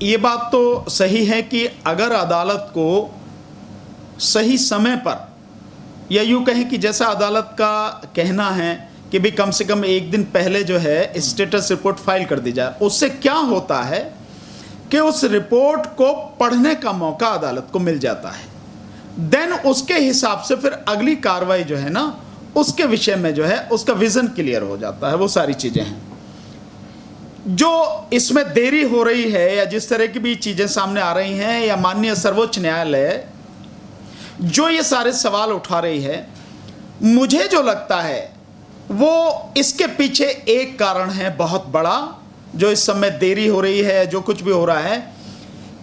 ये बात तो सही है कि अगर अदालत को सही समय पर, या यूँ कहें कि जैसा अदालत का कहना है कि भी कम से कम एक दिन पहले जो है स्टेटस रिपोर्ट फाइल कर दी जाए, उससे क्या होता है कि उस रिपोर्ट को पढ़ने का मौका अदालत को मिल जाता है। देन उसके हिसाब से फिर अगली कार्रवाई जो है ना, उसके विषय में जो है उसका विजन क्लियर हो जाता है। वो सारी चीज़ें हैं जो इसमें देरी हो रही है, या जिस तरह की भी चीज़ें सामने आ रही हैं, या माननीय सर्वोच्च न्यायालय जो ये सारे सवाल उठा रही है, मुझे जो लगता है वो इसके पीछे एक कारण है बहुत बड़ा, जो इस समय देरी हो रही है, जो कुछ भी हो रहा है,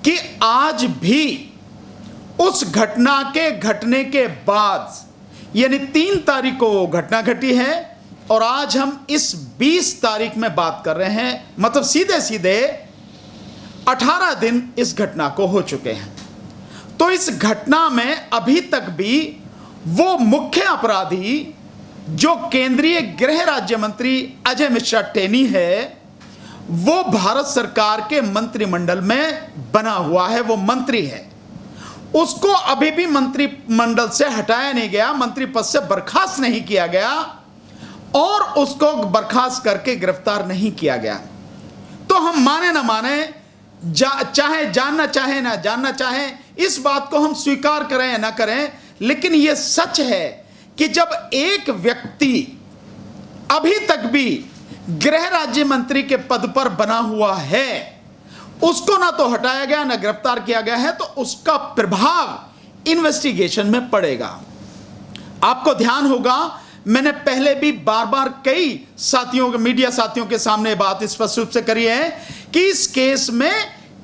कि आज भी उस घटना के घटने के बाद, यानी 3 तारीख को घटना घटी है और आज हम इस 20 तारीख में बात कर रहे हैं, मतलब सीधे सीधे 18 दिन इस घटना को हो चुके हैं। तो इस घटना में अभी तक भी वो मुख्य अपराधी जो केंद्रीय गृह राज्य मंत्री अजय मिश्रा टेनी है, वो भारत सरकार के मंत्रिमंडल में बना हुआ है, वो मंत्री है। उसको अभी भी मंत्रिमंडल से हटाया नहीं गया, मंत्री पद से बर्खास्त नहीं किया गया और उसको बर्खास्त करके गिरफ्तार नहीं किया गया। तो हम माने ना माने, चाहे जानना चाहे ना जानना चाहे, इस बात को हम स्वीकार करें या ना करें, लेकिन यह सच है कि जब एक व्यक्ति अभी तक भी गृह राज्य मंत्री के पद पर बना हुआ है, उसको ना तो हटाया गया ना गिरफ्तार किया गया है, तो उसका प्रभाव इन्वेस्टिगेशन में पड़ेगा। आपको ध्यान होगा, मैंने पहले भी बार बार कई साथियों, मीडिया साथियों के सामने बात स्पष्ट रूप से करी है कि इस केस में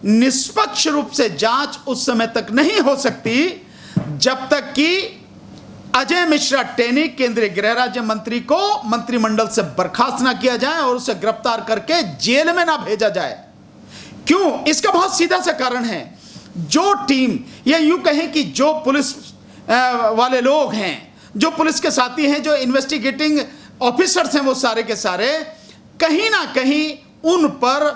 निष्पक्ष रूप से जांच उस समय तक नहीं हो सकती जब तक कि अजय मिश्रा टेनी केंद्रीय गृह राज्य मंत्री को मंत्रिमंडल से बर्खास्त ना किया जाए और उसे गिरफ्तार करके जेल में ना भेजा जाए। क्यों? इसका बहुत सीधा सा कारण है। जो टीम, या यूं कहें कि जो पुलिस वाले लोग हैं, जो पुलिस के साथी हैं, जो इन्वेस्टिगेटिंग ऑफिसर्स हैं, वो सारे के सारे कहीं ना कहीं उन पर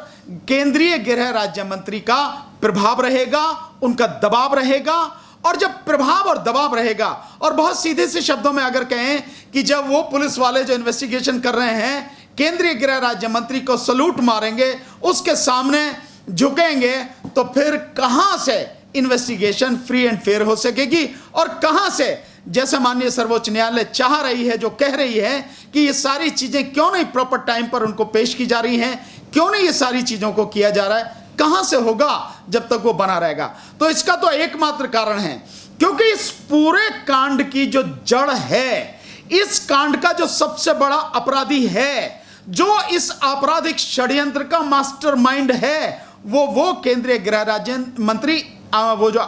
केंद्रीय गृह राज्य मंत्री का प्रभाव रहेगा, उनका दबाव रहेगा। और जब प्रभाव और दबाव रहेगा, और बहुत सीधे से शब्दों में अगर कहें कि जब वो पुलिस वाले जो इन्वेस्टिगेशन कर रहे हैं केंद्रीय गृह राज्य मंत्री को सलूट मारेंगे, उसके सामने झुकेंगे, तो फिर कहां से इन्वेस्टिगेशन फ्री एंड फेयर हो सकेगी? और कहां से, जैसे माननीय सर्वोच्च न्यायालय चाह रही है, जो कह रही है कि ये सारी चीजें क्यों नहीं प्रॉपर टाइम पर उनको पेश की जा रही हैं, क्यों नहीं ये सारी चीजों को किया जा रहा है, कहां से होगा जब तक वो बना रहेगा? तो इसका तो एकमात्र कारण है, क्योंकि इस पूरे कांड की जो जड़ है, इस कांड का जो सबसे बड़ा अपराधी है, जो इस आपराधिक षड्यंत्र का मास्टरमाइंड है, वो केंद्रीय गृह राज्य मंत्री वो जो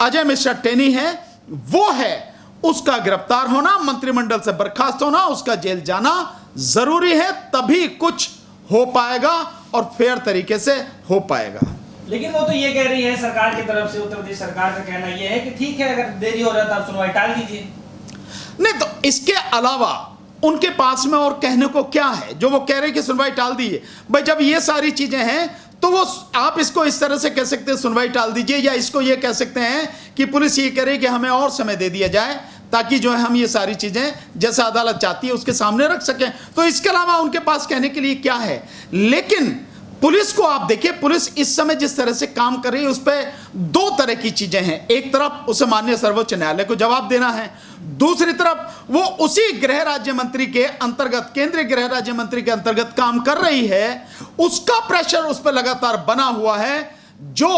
अजय मिश्रा टेनी है, वो है। उसका गिरफ्तार होना, मंत्रिमंडल से बर्खास्त होना, उसका जेल जाना जरूरी है, तभी कुछ हो पाएगा और फेयर तरीके से हो पाएगा। लेकिन वो तो ये कह रही है सरकार की तरफ से, उत्तर प्रदेश सरकार का कहना ये है कि ठीक है, अगर देरी हो रहा है तो आप सुनवाई टाल दीजिए। नहीं तो इसके अलावा उनके पास में और कहने को क्या है? जो वो कह रहे हैं कि सुनवाई टाल दीजिए, भाई जब ये सारी चीजें हैं तो वो आप इसको इस तरह से कह सकते हैं सुनवाई टाल दीजिए, या इसको ये कह सकते हैं कि पुलिस ये कह रही है कि हमें और समय दे दिया जाए ताकि जो है हम ये सारी चीजें जैसा अदालत चाहती है उसके सामने रख सकें। तो इसके अलावा उनके पास कहने के लिए क्या है? लेकिन पुलिस को आप देखिए, पुलिस इस समय जिस तरह से काम कर रही है, उस पर 2 तरह की चीजें हैं। एक तरफ उसे माननीय सर्वोच्च न्यायालय को जवाब देना है, दूसरी तरफ वो उसी गृह राज्य मंत्री के अंतर्गत, केंद्रीय गृह राज्य मंत्री के अंतर्गत काम कर रही है, उसका प्रेशर उस पर लगातार बना हुआ है, जो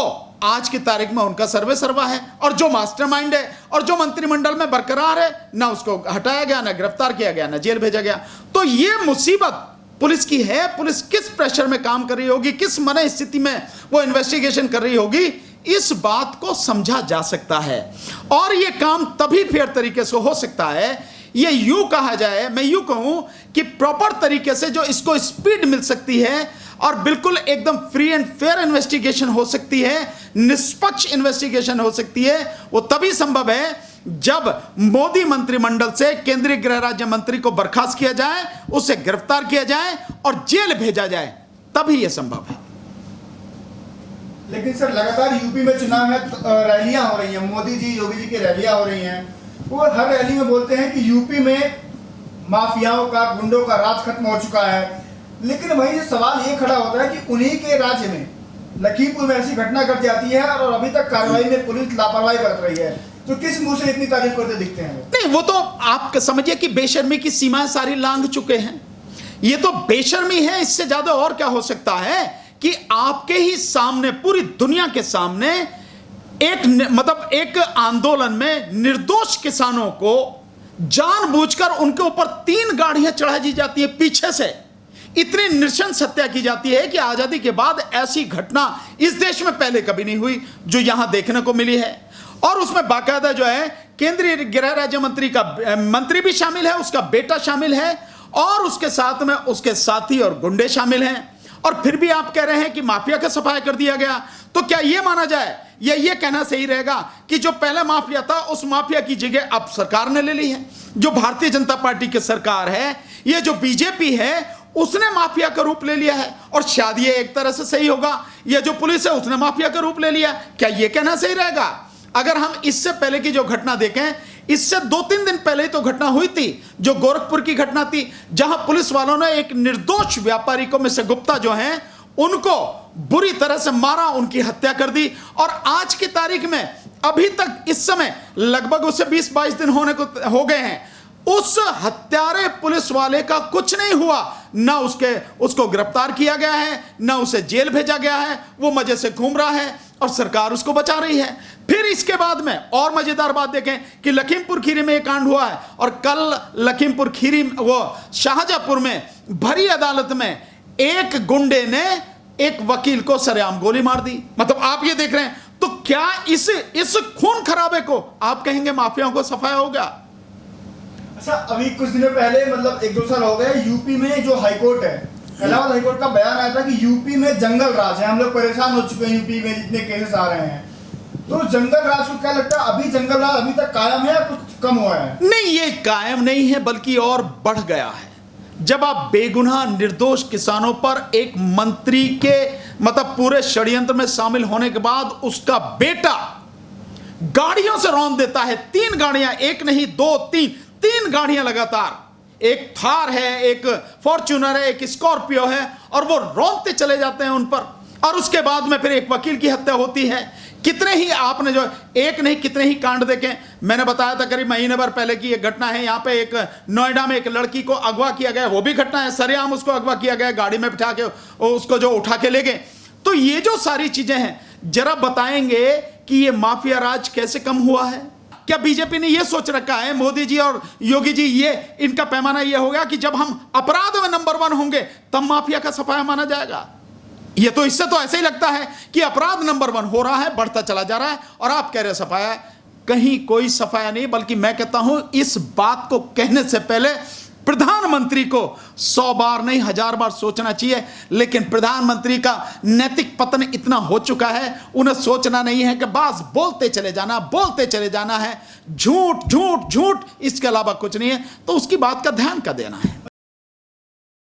आज की तारीख में उनका सर्वे सर्वा है, और जो मास्टरमाइंड है, और जो मंत्रिमंडल में बरकरार है, ना उसको हटाया गया, ना गिरफ्तार किया गया, ना जेल भेजा गया। तो ये मुसीबत पुलिस की है। पुलिस किस प्रेशर में काम कर रही होगी, किस मन स्थिति में वो इन्वेस्टिगेशन कर रही होगी, इस बात को समझा जा सकता है। और ये काम तभी फेयर तरीके से हो सकता है, ये यूं कहा जाए, मैं यूं कहूं कि प्रॉपर तरीके से जो इसको स्पीड मिल सकती है और बिल्कुल एकदम फ्री एंड फेयर इन्वेस्टिगेशन हो सकती है, निष्पक्ष इन्वेस्टिगेशन हो सकती है, वो तभी संभव है जब मोदी मंत्रिमंडल से केंद्रीय गृह राज्य मंत्री को बर्खास्त किया जाए, उसे गिरफ्तार किया जाए और जेल भेजा जाए, तभी यह संभव है। लेकिन सर लगातार यूपी में चुनाव है, रैलियां हो रही हैं, मोदी जी योगी जी की रैलियां हो रही हैं। वो हर रैली में बोलते हैं कि यूपी में माफियाओं का, गुंडों का राज खत्म हो चुका है। लेकिन वही सवाल ये खड़ा होता है कि उन्हीं के राज्य में लखीमपुर में ऐसी घटना घट जाती है और अभी तक कार्रवाई में पुलिस लापरवाही बरत रही है, तो किस मुंह से इतनी तारीफ करते दिखते हैं? नहीं, वो तो आप समझिए कि बेशर्मी की सीमाएं सारी लांघ चुके हैं। ये तो बेशर्मी है, इससे ज्यादा और क्या हो सकता है कि आपके ही सामने, पूरी दुनिया के सामने एक आंदोलन में निर्दोष किसानों को जानबूझकर उनके ऊपर 3 गाड़ियां चढ़ा दी जाती है पीछे से। इतनी नृशंस हत्या की जाती है कि आजादी के बाद ऐसी घटना इस देश में पहले कभी नहीं हुई जो यहां देखने को मिली है। और उसमें बाकायदा जो है केंद्रीय गृह राज्य मंत्री का मंत्री भी शामिल है, उसका बेटा शामिल है और उसके साथ में उसके साथी और गुंडे शामिल हैं। और फिर भी आप कह रहे हैं कि माफिया का सफाया कर दिया गया। तो क्या यह माना जाए या यह कहना सही रहेगा कि जो पहला माफिया था उस माफिया की जगह अब सरकार ने ले ली है? जो भारतीय जनता पार्टी की सरकार है, यह जो बीजेपी है, उसने माफिया का रूप ले लिया है। और शायद ये एक तरह से सही होगा, यह जो पुलिस है उसने माफिया का रूप ले लिया। क्या यह कहना सही रहेगा? अगर हम इससे पहले की जो घटना देखें, इससे 2-3 दिन पहले ही तो घटना हुई थी, जो गोरखपुर की घटना थी, जहां पुलिस वालों ने एक निर्दोष व्यापारी को, मिस्टर गुप्ता जो हैं, उनको बुरी तरह से मारा, उनकी हत्या कर दी। और आज की तारीख में अभी तक इस समय लगभग उसे 20-22 दिन होने को हो गए हैं, उस हत्यारे पुलिस वाले का कुछ नहीं हुआ। ना उसको गिरफ्तार किया गया है, ना उसे जेल भेजा गया है। वो मजे से घूम रहा है और सरकार उसको बचा रही है। फिर इसके बाद में और मजेदार बात देखें कि लखीमपुर खीरी में एक कांड हुआ है और कल लखीमपुर खीरी, वो शाहजहांपुर में भरी अदालत में एक गुंडे ने एक वकील को सरेआम गोली मार दी। मतलब आप ये देख रहे हैं, तो क्या इस खून खराबे को आप कहेंगे माफियाओं को सफाया हो गया? अच्छा, अभी कुछ दिनों पहले, मतलब 1-2 साल हो गए, यूपी में जो हाईकोर्ट है, इलाहाबाद हाईकोर्ट का बयान आया था कि यूपी में जंगल राज है, हम लोग परेशान हो चुके हैं यूपी में जितने केसेस आ रहे हैं। तो जंगल राज को क्या लगता है, अभी जंगल राज अभी तक कायम है या कुछ कम हुआ है? नहीं, ये कायम नहीं है बल्कि और बढ़ गया है। जब आप बेगुनाह निर्दोष किसानों पर एक मंत्री के पूरे षड्यंत्र में शामिल होने के बाद उसका बेटा गाड़ियों से रौंद देता है, 3 गाड़ियां, एक नहीं 2, 3 गाड़ियां लगातार, एक थार है, एक फॉर्च्यूनर है, एक स्कॉर्पियो है, और वो रौंदते चले जाते हैं उन पर। और उसके बाद में फिर एक वकील की हत्या होती है। कितने ही आपने जो एक नहीं कितने ही कांड देखे। मैंने बताया था करीब महीने भर पहले की एक घटना है, यहाँ पे एक नोएडा में एक लड़की को अगवा किया गया, वो भी घटना है, सरेआम उसको अगवा किया गया, गाड़ी में बिठा के उसको जो उठा के ले गए। तो ये जो सारी चीजें हैं, जरा बताएंगे कि ये माफिया राज कैसे कम हुआ है? क्या बीजेपी ने ये सोच रखा है, मोदी जी और योगी जी, ये इनका पैमाना ये होगा कि जब हम अपराध में नंबर 1 होंगे तब माफिया का सफाया माना जाएगा? ये तो इससे तो ऐसे ही लगता है कि अपराध नंबर 1 हो रहा है, बढ़ता चला जा रहा है, और आप कह रहे सफाया। कहीं कोई सफाया नहीं, बल्कि मैं कहता हूं इस बात को कहने से पहले प्रधानमंत्री को 100 बार नहीं 1000 बार सोचना चाहिए। लेकिन प्रधानमंत्री का नैतिक पतन इतना हो चुका है, उन्हें सोचना नहीं है कि बस बोलते चले जाना है, झूठ झूठ झूठ, इसके अलावा कुछ नहीं है। तो उसकी बात का ध्यान क्या देना है?